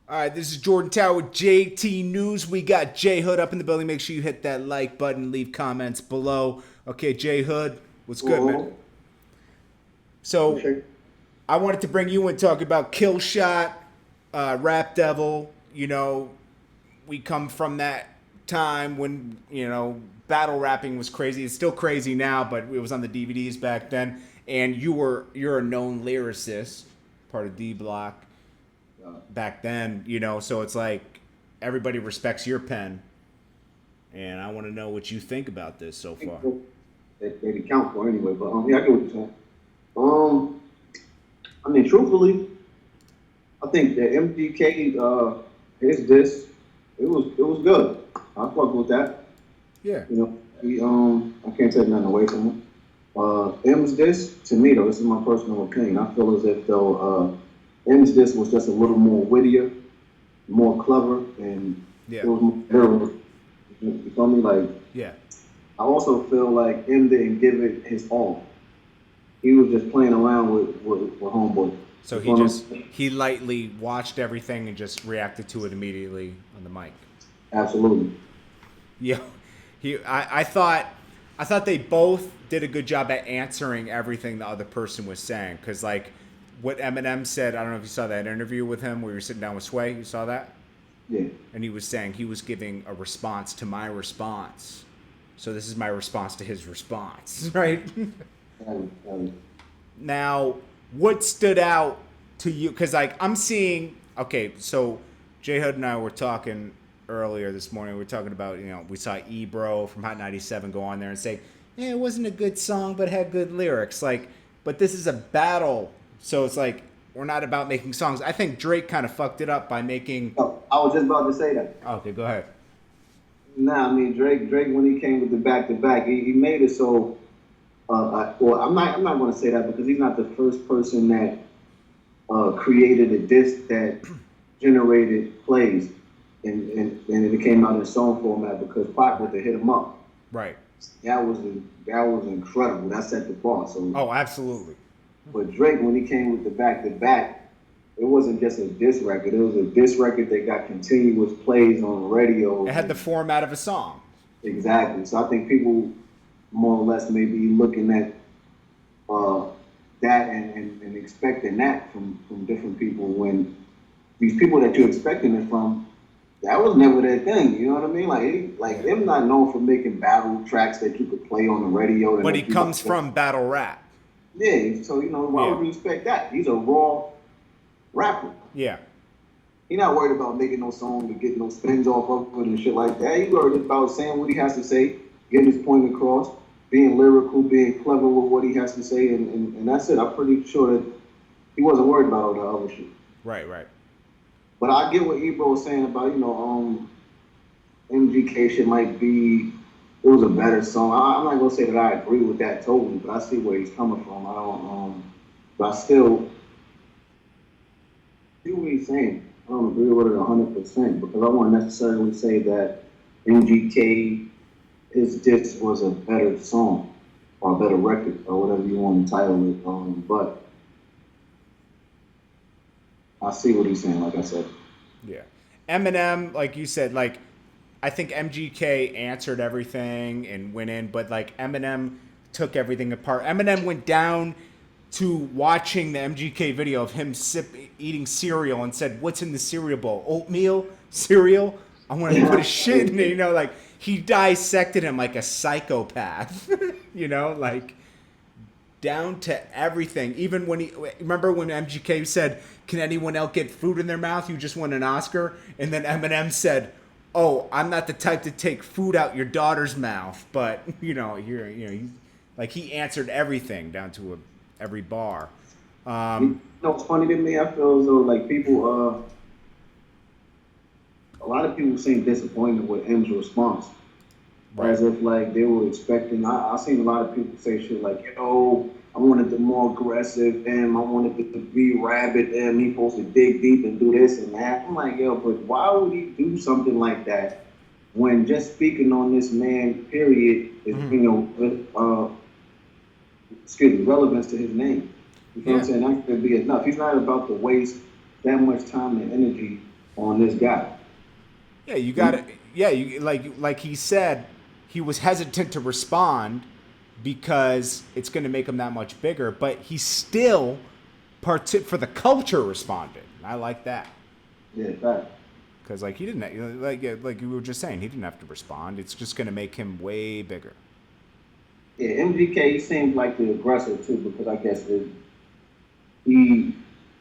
All right, this is Jordan Tower with JT News. We got J Hood up in the building. Make sure you hit that like button, leave comments below. Okay, J Hood, what's good, man? Oh, So okay. I wanted to bring you in talk about Killshot, Rap Devil. We come from that time when battle rapping was crazy. It's still crazy now, but it was on the DVDs back then. And you're a known lyricist, part of D Block back then. So it's like everybody respects your pen, and I want to know what you think about this so far. They didn't count for anyway, but yeah, I get what you're saying. Um, I mean, truthfully, I think that MGK, his diss, it was good. I fuck with that. Yeah. I can't take nothing away from him. M's diss, to me though, this is my personal opinion. I feel as if though M's diss was just a little more wittier, more clever, and Yeah. it was more literal. You feel me? Like, Yeah. I also feel like M didn't give it his all. He was just playing around with Homeboy. So he lightly watched everything and just reacted to it immediately on the mic. Absolutely. Yeah, I thought they both did a good job at answering everything the other person was saying. Cause like what Eminem said, I don't know if you saw that interview with him where you were sitting down with Sway. You saw that, Yeah. and he was saying he was giving a response to my response. So this is my response to his response, right? Now, what stood out to you? Because like I'm seeing, okay, so J Hood and I were talking earlier this morning. We were talking about we saw Ebro from Hot 97 go on there and say, yeah, it wasn't a good song, but had good lyrics. Like, but this is a battle, so it's like we're not about making songs. I think Drake kind of fucked it up by making. Oh, I was just about to say that. Okay, go ahead. Nah, I mean Drake when he came with the back to back, he made it so. Well, I'm not going to say that because he's not the first person that created a disc that generated plays, and it came out in song format because Pac would have hit him up. Right. That was incredible. That set the bar. So, Oh, absolutely. but Drake when he came with the back to back, it wasn't just a diss record. It was a diss record that got continuous plays on the radio. It had the format of a song. Exactly. So I think people more or less may be looking at that and expecting that from different people when these people that you're expecting it from, that was never their thing. You know what I mean? Like them not known for making battle tracks that you could play on the radio. But he comes from battle rap. Yeah, so why would you expect that? He's a raw rapper. Yeah. He's not worried about making no song to get no spins off of it and shit like that. He's worried about saying what he has to say, getting his point across, being lyrical, being clever with what he has to say, and that's it. I'm pretty sure that he wasn't worried about all the other shit. Right, right. But I get what Ebro was saying about, MGK shit might be, it was a better song. I'm not going to say that I agree with that totally, but I see where he's coming from. I don't, but I still see what he's saying. I don't agree with it 100% because I won't necessarily say that MGK, his diss was a better song or a better record or whatever you want to title it. But I see what he's saying, like I said. Yeah. Eminem, like you said, like I think MGK answered everything and went in, but like Eminem took everything apart. Eminem went down to watching the MGK video of him eating cereal and said, "What's in the cereal bowl? Oatmeal? Cereal? I want to put a shit in it." Like he dissected him like a psychopath. Like down to everything. Even when remember when MGK said, "Can anyone else get food in their mouth? You just won an Oscar." And then Eminem said, "Oh, I'm not the type to take food out your daughter's mouth." But like he answered everything down to every bar. It's funny to me. I feel as though like people, a lot of people seem disappointed with M's response. Right. As if like they were expecting. I seen a lot of people say shit like, I wanted the more aggressive M. I wanted it to be rabid M. He supposed to dig deep and do this and that. I'm like, but why would he do something like that when just speaking on this man, period, is relevance to his name. You know what I'm saying? That could be enough. He's not about to waste that much time and energy on on this guy. Yeah, you got it. Yeah, you like he said, he was hesitant to respond because it's going to make him that much bigger, but he still for the culture responded. I like that. Yeah, fact. Because like he didn't like you were just saying, he didn't have to respond. It's just going to make him way bigger. Yeah, MGK, he seems like the aggressor too, because I guess he's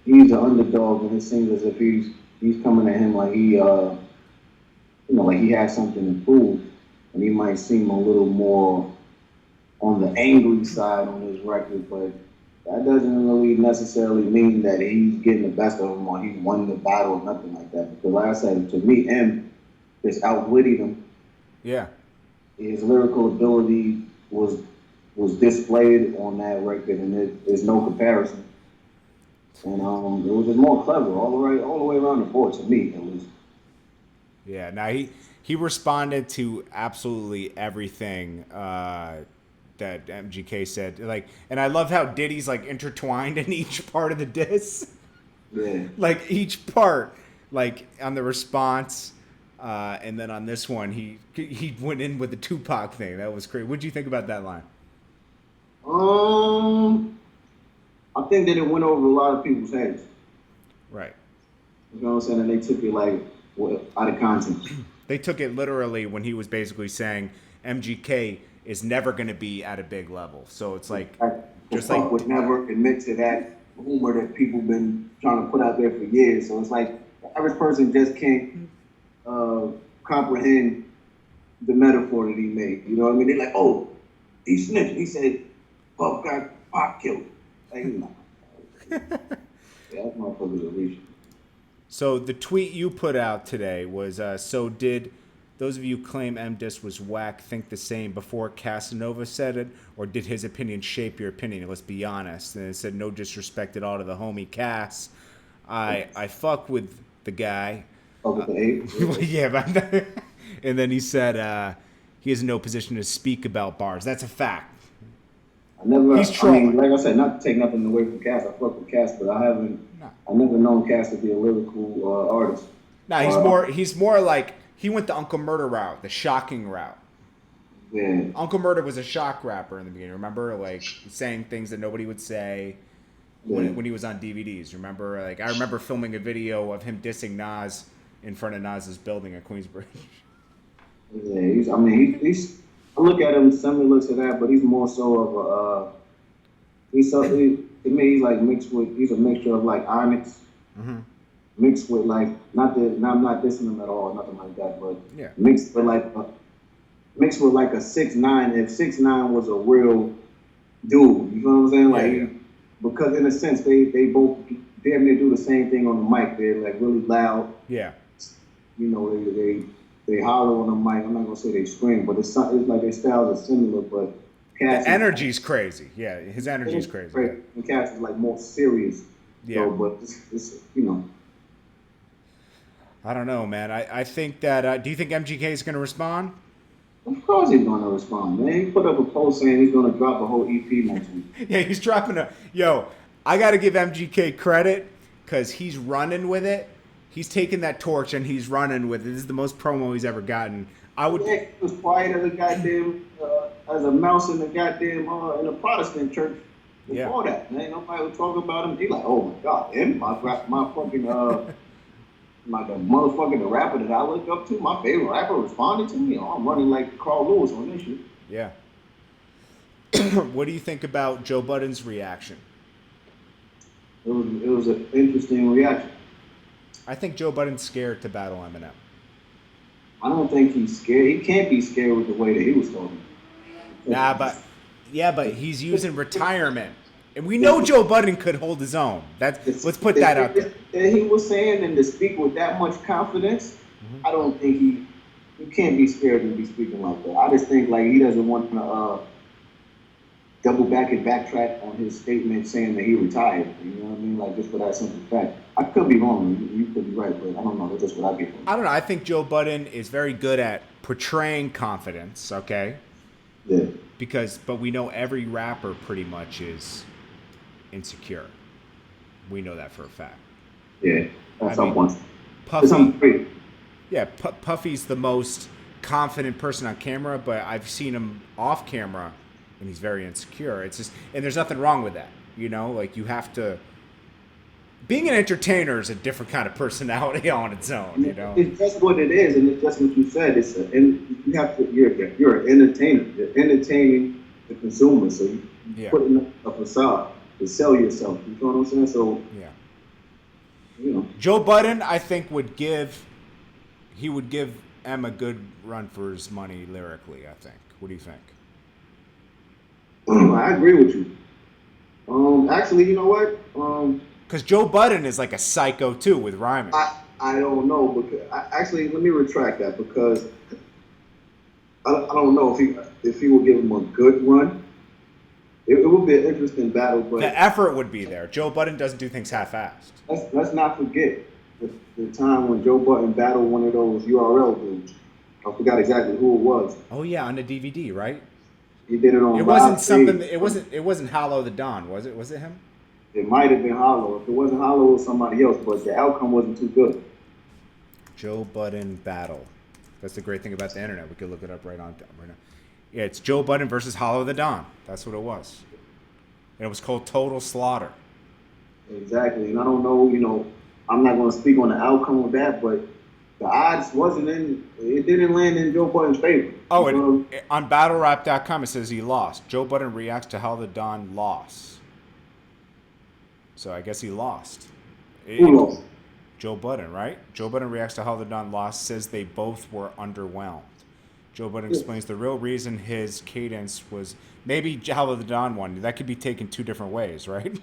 an underdog, and it seems as if he's coming at him like like he has something to prove, and he might seem a little more on the angry side on his record, but that doesn't really necessarily mean that he's getting the best of him or he won the battle or nothing like that. Because like I said, to me, M just outwitted him. Yeah. His lyrical ability was displayed on that record, and there's no comparison. And it was just more clever all the way around the board to me. It was. Yeah. Now he responded to absolutely everything that MGK said. Like, and I love how Diddy's like intertwined in each part of the diss. Yeah. Like each part, like on the response. And then on this one, he went in with the Tupac thing. That was crazy. What did you think about that line? I think that it went over a lot of people's heads. Right. You know what I'm saying? And they took it like out of context. They took it literally when he was basically saying MGK is never going to be at a big level. So it's like, just like would never admit to that rumor that people been trying to put out there for years. So it's like the average person just can't comprehend the metaphor that he made. You know what I mean? They're like, oh, he snitched. He said, Puff got Pop killed. Like, no. Yeah, that motherfucker's a reach. So the tweet you put out today was, so did those of you who claim M-Dis was whack think the same before Casanova said it, or did his opinion shape your opinion? Let's be honest. And it said, no disrespect at all to the homie Cass. I fuck with the guy. Fuck with the eight? Yeah, but and then he said he is in no position to speak about bars. That's a fact. He's trolling. I mean, like I said, not to take nothing away from Cass. I fuck with Cass, but I never known Cass to be a lyrical artist. Nah, he's more like, he went the Uncle Murder route, the shocking route. Yeah. Uncle Murder was a shock rapper in the beginning. Remember, like saying things that nobody would say when he was on DVDs. Remember, like I remember filming a video of him dissing Nas in front of Nas's building at Queensbridge. Yeah, he's. I look at him similar to that, but he's more so of a. To me, he's like he's a mixture of like Onyx, mixed with like I'm not dissing him at all, nothing like that, but yeah, mixed with like a 6ix9ine. If 6ix9ine was a real dude, you know what I'm saying? Like because in a sense they both damn near do the same thing on the mic. They're like really loud. Yeah. You know, they holler on the mic. I'm not gonna say they scream, but it's like their styles are similar. But Cass, the energy's crazy. Yeah, his energy's crazy. Yeah. And Cass is like more serious. Yeah. So, but it's you know. I don't know, man. I think that. Do you think MGK is gonna respond? Of course he's gonna respond, man. He put up a post saying he's gonna drop a whole EP next week. Yeah, he's dropping Yo, I gotta give MGK credit because he's running with it. He's taking that torch and he's running with it. This is the most promo he's ever gotten. Yeah, he was quiet as a goddamn, as a mouse in the goddamn, in a Protestant church before that. Man, nobody would talk about him. He's like, oh my God, him, my fucking, like a motherfucking the rapper that I look up to, my favorite rapper responded to me. Oh, I'm running like Carl Lewis on this shit. Yeah. What do you think about Joe Budden's reaction? It was an interesting reaction. I think Joe Budden's scared to battle Eminem. I don't think he's scared. He can't be scared with the way that he was talking. But he's using retirement. And we know Joe Budden could hold his own. Let's put that out there. And he was saying, and to speak with that much confidence, I don't think he can't be scared to be speaking like that. I just think like he doesn't want to double back and backtrack on his statement saying that he retired. You know what I mean? Like just for that simple fact. I could be wrong. You could be right, but I don't know. That's just what I get from it. I don't know. I think Joe Budden is very good at portraying confidence. Okay. Yeah. But we know every rapper pretty much is insecure. We know that for a fact. Yeah. That's some point. Because I'm Puffy, great. yeah, Puffy's the most confident person on camera, but I've seen him off camera, and he's very insecure. It's just, and there's nothing wrong with that, you know. Like you have to. Being an entertainer is a different kind of personality on its own, you know. It's just what it is, and it's just what you said. And you have to. You're an entertainer. You're entertaining the consumer, so you Yeah. put in a facade to sell yourself. You know what I'm saying? So Yeah. you know, Joe Budden, I think, would give M a good run for his money lyrically. I think. What do you think? I agree with you. Actually, you know what? Because Joe Budden is like a psycho too with rhyming. I don't know because actually let me retract that because I don't know if he will give him a good run. It would be an interesting battle, but The effort would be there. Joe Budden doesn't do things half-assed. let's not forget the time when Joe Budden battled one of those URL dudes. I forgot exactly who it was. Oh yeah, on the DVD, right? He did it on. It wasn't live something. stage. It wasn't Hollow the Don, was it? Was it him? It might have been Hollow. If it wasn't Hollow, it was somebody else. But the outcome wasn't too good. Joe Budden battle. That's the great thing about the internet. We could look it up right now. Yeah, it's Joe Budden versus Hollow the Don. That's what it was. And it was called Total Slaughter. Exactly, and I don't know. You know, I'm not going to speak on the outcome of that, but the odds wasn't in. It didn't land in Joe Budden's favor. Oh, and on BattleRap.com it says he lost. Joe Budden reacts to Hollow the Don loss. So I guess he lost. Who lost? Joe Budden, right? Joe Budden reacts to how the Don lost, says they both were underwhelmed. Joe Budden explains the real reason his cadence was maybe how the Don won. That could be taken two different ways, right?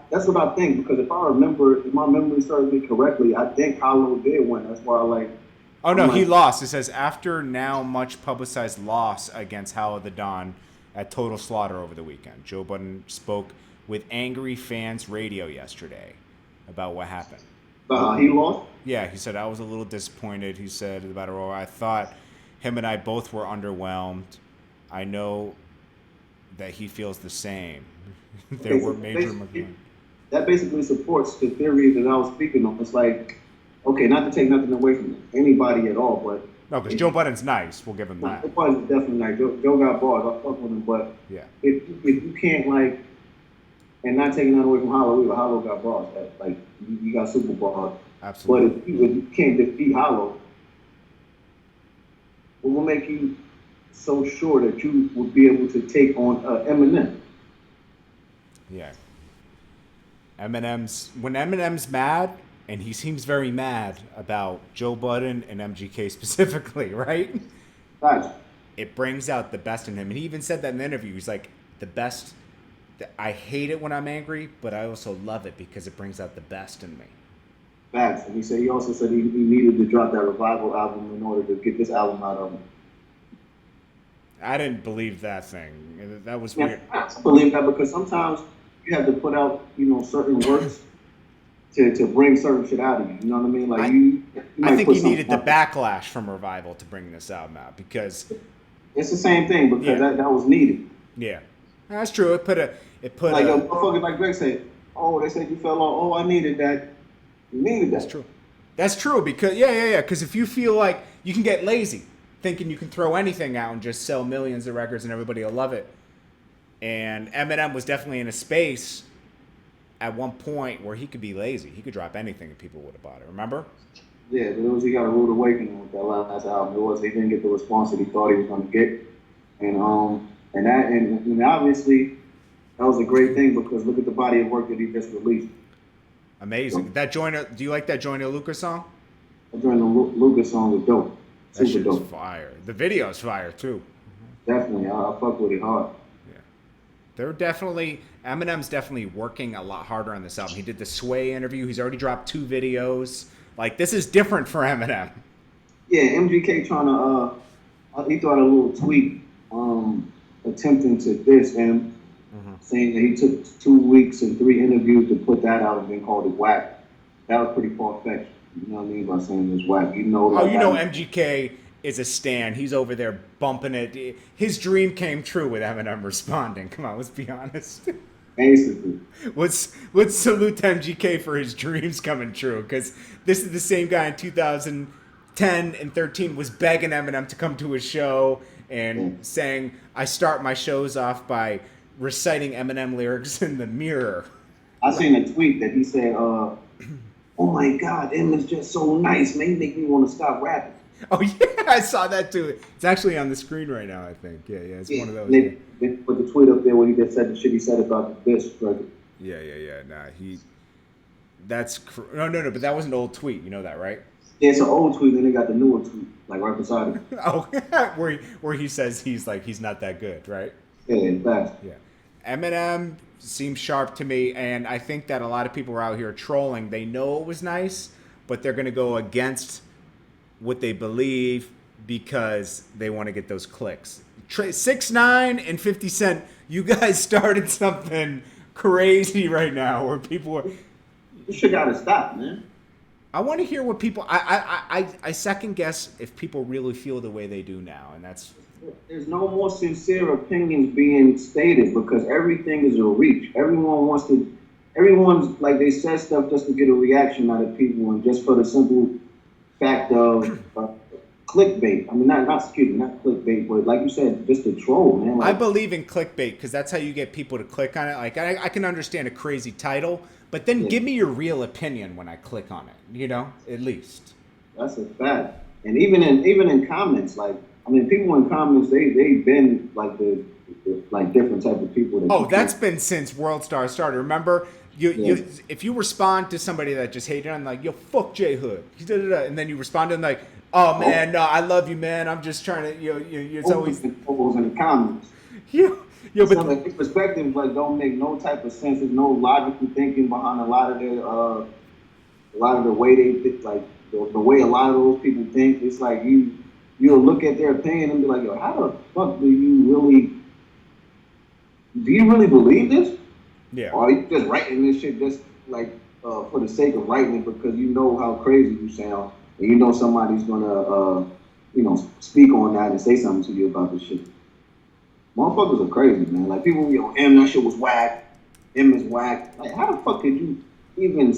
That's what I think because if my memory serves me correctly, I think Hollow did win. That's why I like. Oh no, he lost. It says after now much publicized loss against How the Don at Total Slaughter over the weekend. Joe Budden spoke with Angry Fans Radio yesterday about what happened. He lost? Yeah, he said, I was a little disappointed. He said about it, I thought him and I both were underwhelmed. I know that he feels the same. There were major... That basically supports the theory that I was speaking on. It's like, okay, not to take nothing away from anybody at all, but... No, because Joe Budden's nice. We'll give him that. Joe Budden's definitely nice. Joe got bars. I fuck with him, but yeah. if you can't, like... And not taking that away from Hollow either. Hollow got bars. Like, you got super bars. Absolutely. But if you can't defeat Hollow, what will make you so sure that you will be able to take on Eminem? Yeah. When Eminem's mad, and he seems very mad about Joe Budden and MGK specifically, right? Right. It brings out the best in him. And he even said that in the interview. He's like, the best... I hate it when I'm angry, but I also love it because it brings out the best in me. Facts. And he also said he needed to drop that Revival album in order to get this album out of him. I didn't believe that thing. That was weird. I believe that because sometimes you have to put out, certain works to bring certain shit out of you. You know what I mean? Like I think he needed the backlash from Revival to bring this album out because it's the same thing because that was needed. Yeah, that's true. It put like a motherfucker like Greg said. Oh, they said you fell off. Oh, I needed that. You needed that. That's true. That's true because yeah. Because if you feel like you can get lazy, thinking you can throw anything out and just sell millions of records and everybody will love it. And Eminem was definitely in a space at one point where he could be lazy. He could drop anything and people would have bought it. Remember? Yeah, but he got a rude awakening with that last album. He didn't get the response that he thought he was going to get, and obviously that was a great thing because look at the body of work that he just released. Amazing. Do you like that Joyner Lucas song? That Joyner Lucas song was dope. That shit is fire. The video is fire too. Definitely, I fuck with it hard. Eminem's definitely working a lot harder on this album. He did the Sway interview. He's already dropped 2 videos. Like, this is different for Eminem. Yeah, MGK trying to, he threw out a little tweet attempting to diss him, saying that he took 2 weeks and 3 interviews to put that out and then called it whack. That was pretty far-fetched. You know what I mean by saying it's whack. MGK is a stan. He's over there bumping it. His dream came true with Eminem responding. Come on, let's be honest. Basically. Let's salute to MGK for his dreams coming true, because this is the same guy in 2010 and 13 was begging Eminem to come to his show and saying, "I start my shows off by reciting Eminem lyrics in the mirror." I seen a tweet that he said, "Oh my God, Eminem's just so nice, man. He make me want to stop rapping." Oh yeah, I saw that too. It's actually on the screen right now, I think. Yeah, it's one of those. They put the tweet up there where he just said the shit he said about the bitch record. Yeah. Nah, no, but that was an old tweet. You know that, right? Yeah, it's an old tweet, and they got the newer tweet, like right beside it. Oh, where he says he's not that good, right? Yeah, in fact. Yeah. Eminem seems sharp to me, and I think that a lot of people are out here trolling. They know it was nice, but they're going to go against what they believe because they want to get those clicks. 6ix9ine and 50 Cent, you guys started something crazy right now where people are... This shit gotta stop, man. I want to hear what people... I second guess if people really feel the way they do now, and that's... There's no more sincere opinions being stated because everything is a reach. Everyone's like, they said stuff just to get a reaction out of people and just for the simple fact of clickbait. I mean, not clickbait, but like you said, just a troll, man. Like, I believe in clickbait because that's how you get people to click on it. Like, I can understand a crazy title, but then give me your real opinion when I click on it, you know, at least. That's a fact. And even in comments, like, I mean, people in comments, they've been like the different type of people. That's been since World Star started. Remember, you if you respond to somebody that just hated on, like, yo, fuck J Hood, and then you respond to them like, oh man, no, I love you, man. I'm just trying to, it's always in the comments. But like, perspectives like don't make no type of sense. There's no logical thinking behind a lot of the way they think, like the way a lot of those people think. It's like you'll look at their opinion and be like, yo, how the fuck do you really believe this? Yeah. Or are you just writing this shit just like for the sake of writing it because you know how crazy you sound and you know somebody's gonna speak on that and say something to you about this shit. Motherfuckers are crazy, man. Like people, that shit was whack. M is whack. Like how the fuck could you even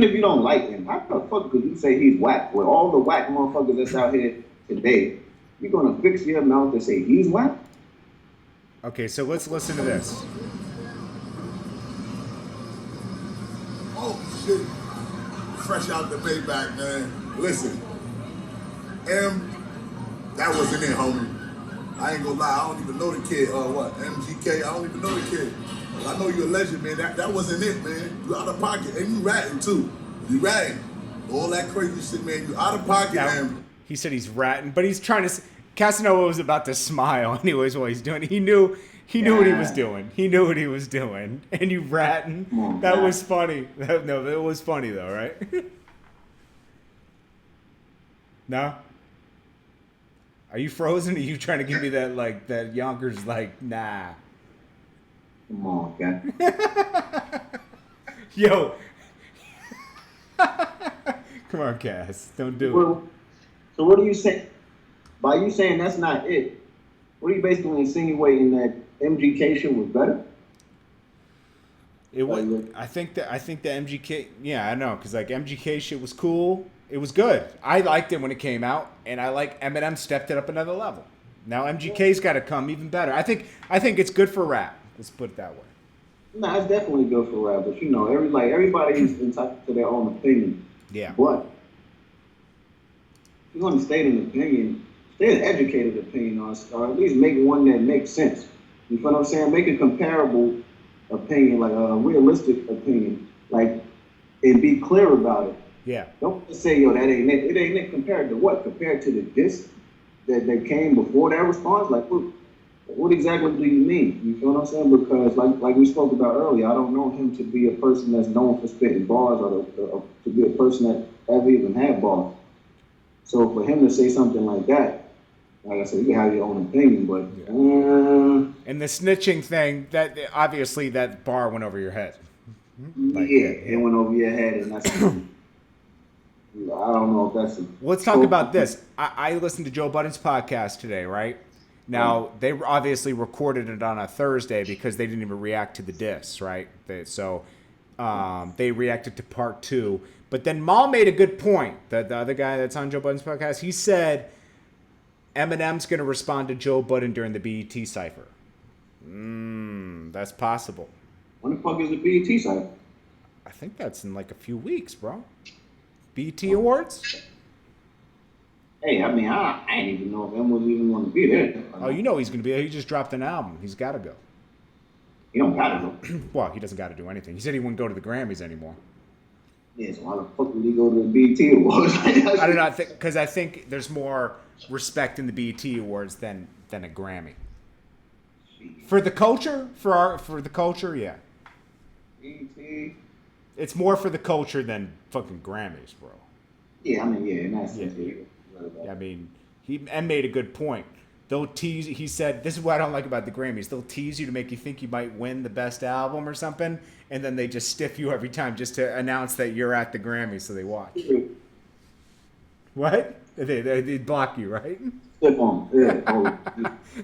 if you don't like him, how the fuck could you say he's whack? With all the whack motherfuckers that's out here today, you're gonna fix your mouth and say he's whack? Okay, so let's listen to this. Oh shit! Fresh out the Maybach, man. Listen, that wasn't it, homie. I ain't gonna lie, I don't even know the kid. MGK? I don't even know the kid. I know you're a legend, man. That wasn't it, man. You out of pocket, and you ratting too. You ratting. All that crazy shit, man. You out of pocket, man. He said he's ratting, but he's trying to. Casanova was about to smile, anyways, while he's doing it. He knew what he was doing. He knew what he was doing. And you ratting. That was funny. No, it was funny though, right? No? Are you frozen? Or are you trying to give me that Yonkers nah? Come on, guy. Yo. Come on, Cass. Don't do it. So what do you say? By you saying that's not it, what are you basically insinuating that MGK shit was better? It was. I think the MGK. Yeah, I know, because like MGK shit was cool. It was good. I liked it when it came out, and I like Eminem stepped it up another level. Now MGK's got to come even better. I think it's good for rap. Let's put it that way. No, it's definitely good for rap, but everybody's entitled to their own opinion. Yeah. But if you're going to state an opinion, state an educated opinion, or at least make one that makes sense. You feel what I'm saying? Make a comparable opinion, like a realistic opinion, like, and be clear about it. Yeah. Don't just say, yo, that ain't it. It ain't it compared to what? Compared to the diss that came before that response? Like, what exactly do you mean? You feel what I'm saying? Because like we spoke about earlier, I don't know him to be a person that's known for spitting bars or to be a person that ever even had bars. So for him to say something like that, like I said, you can have your own opinion, but and the snitching thing, that obviously that bar went over your head. It went over your head, and that's. I don't know if that's. Let's talk about this. I listened to Joe Budden's podcast today, right? Now, they obviously recorded it on a Thursday because they didn't even react to the diss, right? They reacted to part 2. But then Mal made a good point. The other guy that's on Joe Budden's podcast, he said Eminem's going to respond to Joe Budden during the BET Cypher. That's possible. When the fuck is the BET Cypher? I think that's in like a few weeks, bro. BET Awards? Hey, I mean, I didn't even know if Em was even going to be there. Oh, you know he's going to be there. He just dropped an album. He's got to go. He don't got to go. Well, he doesn't got to do anything. He said he wouldn't go to the Grammys anymore. Yeah, so why the fuck would he go to the BET Awards? I don't know. Because I think there's more respect in the BET Awards than a Grammy. For the culture, for the culture, yeah. BET. It's more for the culture than fucking Grammys, bro. Yeah, I mean, yeah, in that sense, yeah. I mean, he made a good point. They'll tease. He said, "This is what I don't like about the Grammys. They'll tease you to make you think you might win the best album or something, and then they just stiff you every time just to announce that you're at the Grammys, so they watch." What? They block you, right? Stiff on, yeah.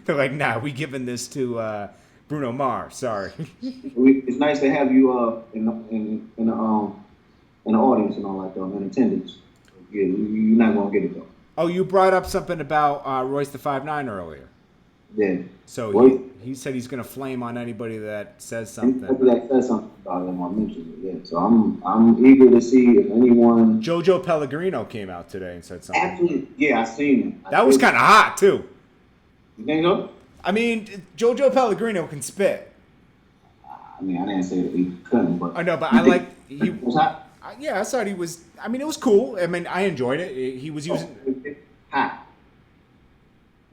They're like, "Nah, we giving this to Bruno Mars. Sorry." It's nice to have you in the audience and all that though, in attendance. Yeah, you're not gonna get it though. Oh, you brought up something about Royce the 5'9" earlier. Yeah. So he said he's gonna flame on anybody that says something. Anybody that says something about him, I'll mention it. Yeah. So I'm eager to see if anyone. Jojo Pellegrino came out today and said something. Actually, yeah, I seen him. That was kind of hot too. You think so? I mean, Jojo Pellegrino can spit. I mean, I didn't say that he couldn't, but I know, but I like he. Was hot? Yeah, I thought he was. I mean, it was cool. I mean, I enjoyed it. He was using hot.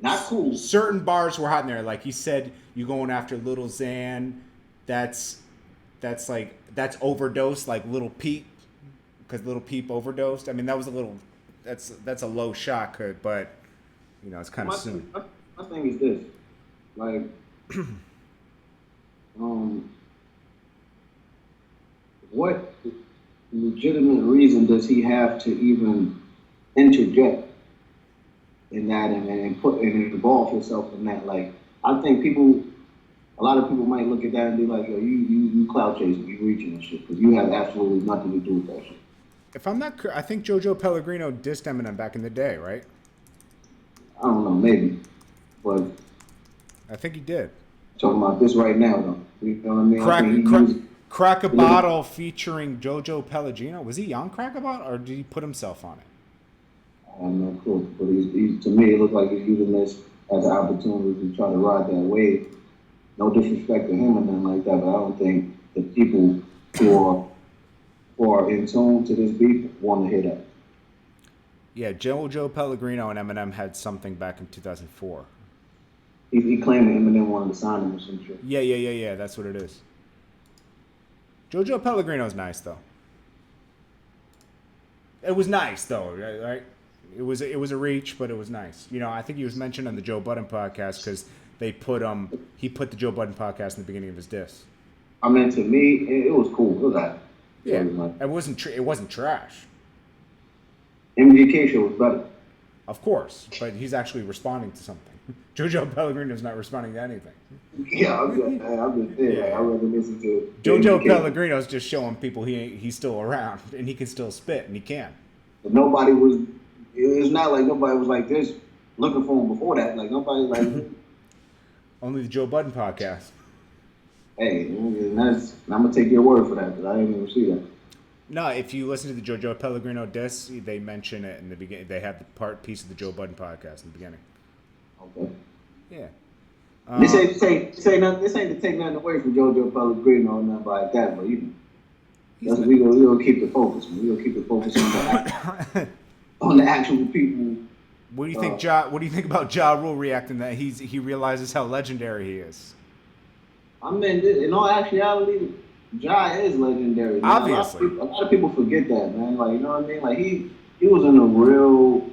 Not cool. Certain bars were hot in there. Like he said, you going after Little Xan. That's overdosed. Like Little Peep, because Little Peep overdosed. I mean, that was a little. That's a low shot, but you know, it's kind of soon. My thing is this, like, what legitimate reason does he have to even interject in that and involve himself in that? Like, I think a lot of people might look at that and be like, yo, you clout chasing, you reaching and shit, because you have absolutely nothing to do with that shit. If I'm not, I think Jojo Pellegrino dissed Eminem back in the day, right? I don't know, maybe, but I think he did. Talking about this right now, though. You know what I mean? Crack a Bottle featuring Jojo Pellegrino. Was he on Crack a Bottle, or did he put himself on it? I have no clue. But he's to me, it looks like he's using this as an opportunity to try to ride that wave. No disrespect to him or nothing like that, but I don't think the people who are in tune to this beat want to hear that. Yeah, Jojo Pellegrino and Eminem had something back in 2004. He claimed that Eminem wanted to sign him or some shit. Yeah. That's what it is. Jojo Pellegrino's nice though. It was nice though, right? It was a reach, but it was nice. You know, I think he was mentioned on the Joe Budden podcast because he put the Joe Budden podcast in the beginning of his diss. I mean, to me, it was cool. It was that. Yeah, it wasn't trash. MGK show was better. Of course, but he's actually responding to something. Jojo Pellegrino's not responding to anything. Yeah, I'm just saying. Yeah. I'd rather listen to Jojo Pellegrino's just showing people he's still around and he can still spit and he can. But it's not like nobody was like this looking for him before that. Like nobody like. Only the Joe Budden podcast. Hey, I'm gonna take your word for that because I didn't even see that. No, if you listen to the Jojo Pellegrino diss, they mention it in the beginning. They have the piece of the Joe Budden podcast in the beginning. Okay. Yeah. This ain't to take nothing away from Jojo Pellegrino or nothing like that, but we gonna keep the focus. We gonna keep the focus on the actual people. What do you think, What do you think about Ja Rule reacting that he realizes how legendary he is? I mean, in all actuality, Ja is legendary. Man. Obviously, a lot of people forget that, man. Like, you know what I mean? Like he was in a real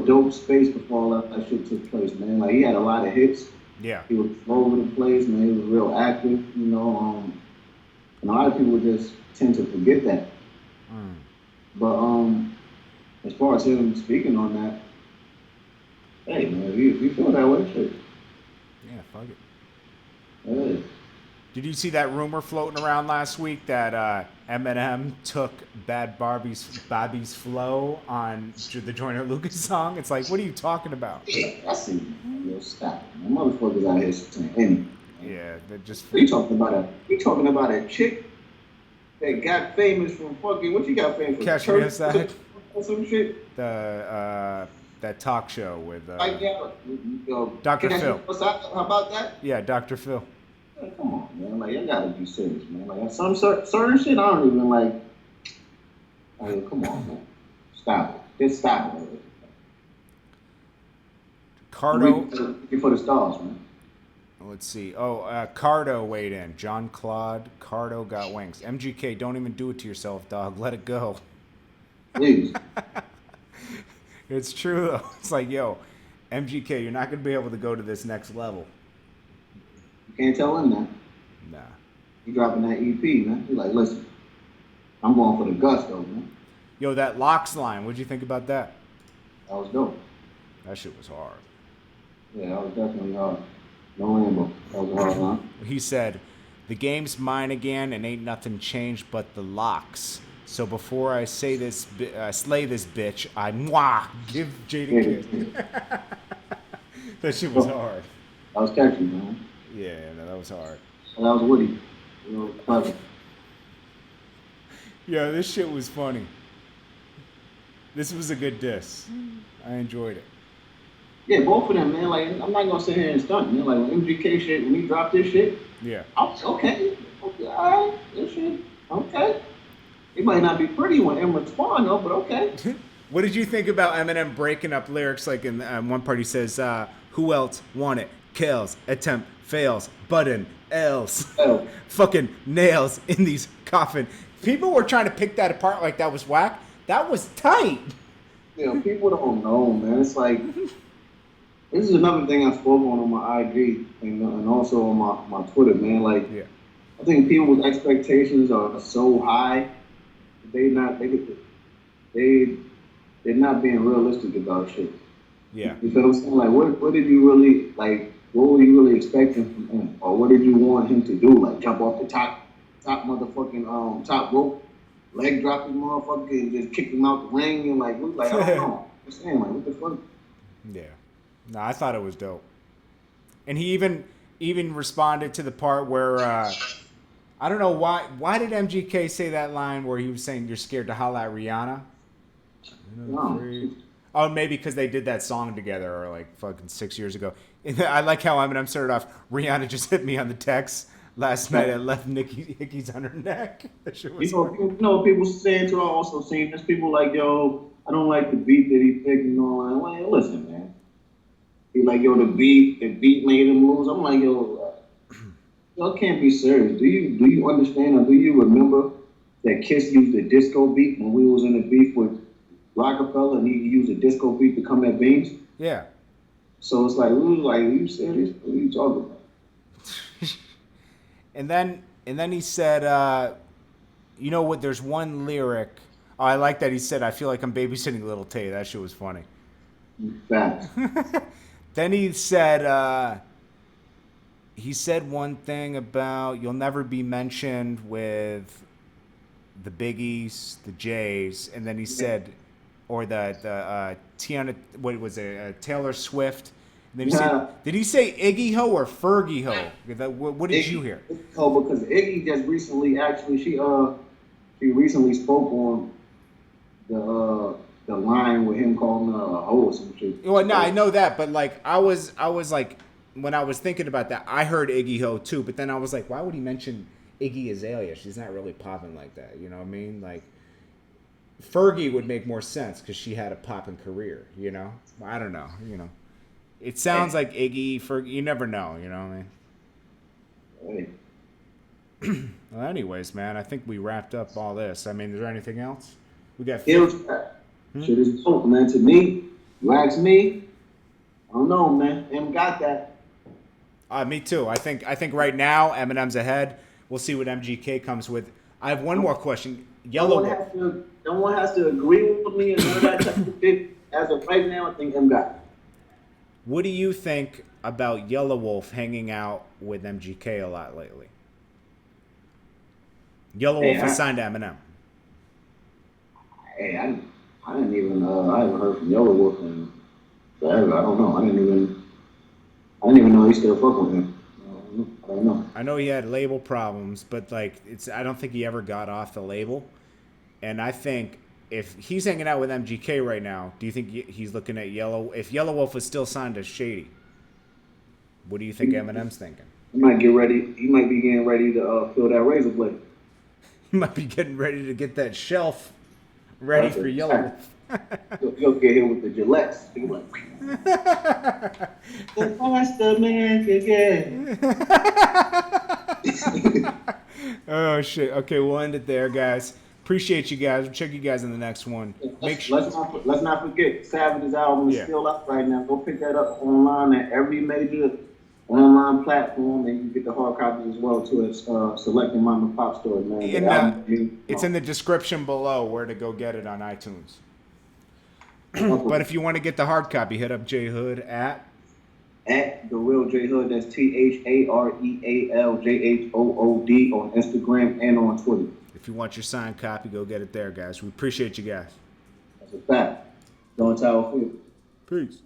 dope space before all that shit took place, man. Like he had a lot of hits. Yeah. He was all over the place, man. He was real active, you know. And a lot of people just tend to forget that. But as far as him speaking on that, Hey, man, if you feel that way, shit. Yeah, fuck it. Hey. Did you see that rumor floating around last week that Eminem took Bobby's flow on the Joyner Lucas song? It's like, what are you talking about? Yeah, I see, man. Yo, stop it, man. Motherfuckers out here saying anything, man. Yeah, they're just. You talking about a chick that got famous from fucking, what you got famous from? Cash Me Outside? Or some shit? That talk show with Like, yeah, Dr. Phil. How about that? Yeah, Dr. Phil. Man, come on, man. Like, you gotta be serious, man. Like, some certain shit, I don't even like. Like, come on, man. Stop it. Just stop it. Cardo. Looking for the stars, man. Let's see. Oh, Cardo weighed in. John Claude. Cardo got wings. MGK, don't even do it to yourself, dog. Let it go. Please. It's true, though. It's like, yo, MGK, you're not going to be able to go to this next level. You can't tell him that. Nah. You dropping that EP, man. You're like, listen, I'm going for the gusto, man. Yo, that Locks line, what'd you think about that? That was dope. That shit was hard. Yeah, that was definitely hard. No Rambo. That was a hard line. He said, the game's mine again and ain't nothing changed but the locks. So before I say this, slay this bitch, I give Jada kiss. That shit was hard. That was catchy, man. Yeah, no, that was hard. And that was witty. You know, clever. Yeah, this shit was funny. This was a good diss. I enjoyed it. Yeah, both of them, man. Like, I'm not gonna sit here and stunt, man. Like, when MGK shit, when he dropped this shit, Yeah. I was okay, all right, this shit, okay. It might not be pretty when Eminem respond though, but okay. What did you think about Eminem breaking up lyrics? Like in one part he says, who else want it? Kills, attempt, fails, Budden, else. Oh. Fucking nails in these coffin. People were trying to pick that apart like that was whack. That was tight. You know, people don't know, man. It's like, this is another thing I spoke on my IG and also on my Twitter, man. Like, Yeah. I think people's expectations are so high. They're not being realistic about shit. Yeah. You feel what I'm saying? Like, what did you really, like, what were you really expecting from him? Or what did you want him to do? Like, jump off the top motherfucking, top rope, leg drop his motherfucker and just kick him out the ring and like, I don't know. I'm saying, like, what the fuck? Yeah. No, I thought it was dope. And he even responded to the part where I don't know why did MGK say that line where he was saying you're scared to holla at Rihanna? No. Oh, maybe because they did that song together or like fucking 6 years ago. And I like how Eminem started off, Rihanna just hit me on the text last night and left Nicki's on her neck. That shit was You know, people saying too, I also seen this, people like, yo, I don't like the beat that he picked and all that. Well, listen, man. He like, yo, the beat made him lose. I'm like, yo, y'all can't be serious. Do you understand or do you remember that Kiss used a disco beat when we was in a beef with Rockefeller and he used a disco beat to come at Beans? Yeah. So it's like, we was like, are you serious? What are you talking about? And then he said, you know what, there's one lyric. Oh, I like that he said, I feel like I'm babysitting Little Tay. That shit was funny. Facts. Then he said one thing about you'll never be mentioned with the Biggies, the Jays, and then he said, or the Tiana, what was it, Taylor Swift. And then he said, did he say Iggy Ho or Fergie Ho? What did you hear? Oh, because Iggy just recently, actually, she recently spoke on the line with him calling her a hoe or some shit. Well, no, I know that, but like I was like, when I was thinking about that, I heard Iggy Ho too, but then I was like, why would he mention Iggy Azalea? She's not really popping like that, you know what I mean? Like Fergie would make more sense because she had a popping career, you know? I don't know, you know. It sounds like Iggy, Fergie, you never know, you know what I mean? Hey. Well, anyways, man, I think we wrapped up all this. I mean, is there anything else? We got Shit is dope, man. To me, you ask me, I don't know, man. Em got that. Me too. I think right now Eminem's ahead. We'll see what MGK comes with. I have one more question. Yelawolf. No one has to agree with me and none of that type of shit. As of right now, I think Em got it. What do you think about Yelawolf hanging out with MGK a lot lately? Yelawolf is signed to Eminem. Hey, I didn't even I haven't heard from Yelawolf in forever. I don't know. I didn't even know he still fuck with him. I don't know. I know he had label problems, but like I don't think he ever got off the label. And I think if he's hanging out with MGK right now, do you think he's looking at if Yelawolf was still signed to Shady? What do you think Eminem's thinking? He might get ready. He might be getting ready to fill that razor blade. He might be getting ready to get that shelf ready for Yelawolf. He'll get hit with the Gillettes. He'll be like, the faster man can get. Oh shit. Okay, we'll end it there, guys. Appreciate you guys. We'll check you guys in the next one. Let's not forget, Savage's album is still up right now. Go pick that up online at every major online platform, and you can get the hard copies as well too at selecting mom and pop stores, man. It's in the description below where to go get it on iTunes. But if you want to get the hard copy, hit up J Hood at The Real J Hood. That's THAREALJHOOD on Instagram and on Twitter. If you want your signed copy, go get it there, guys. We appreciate you guys. That's a fact. Jordan Tower Films. Peace.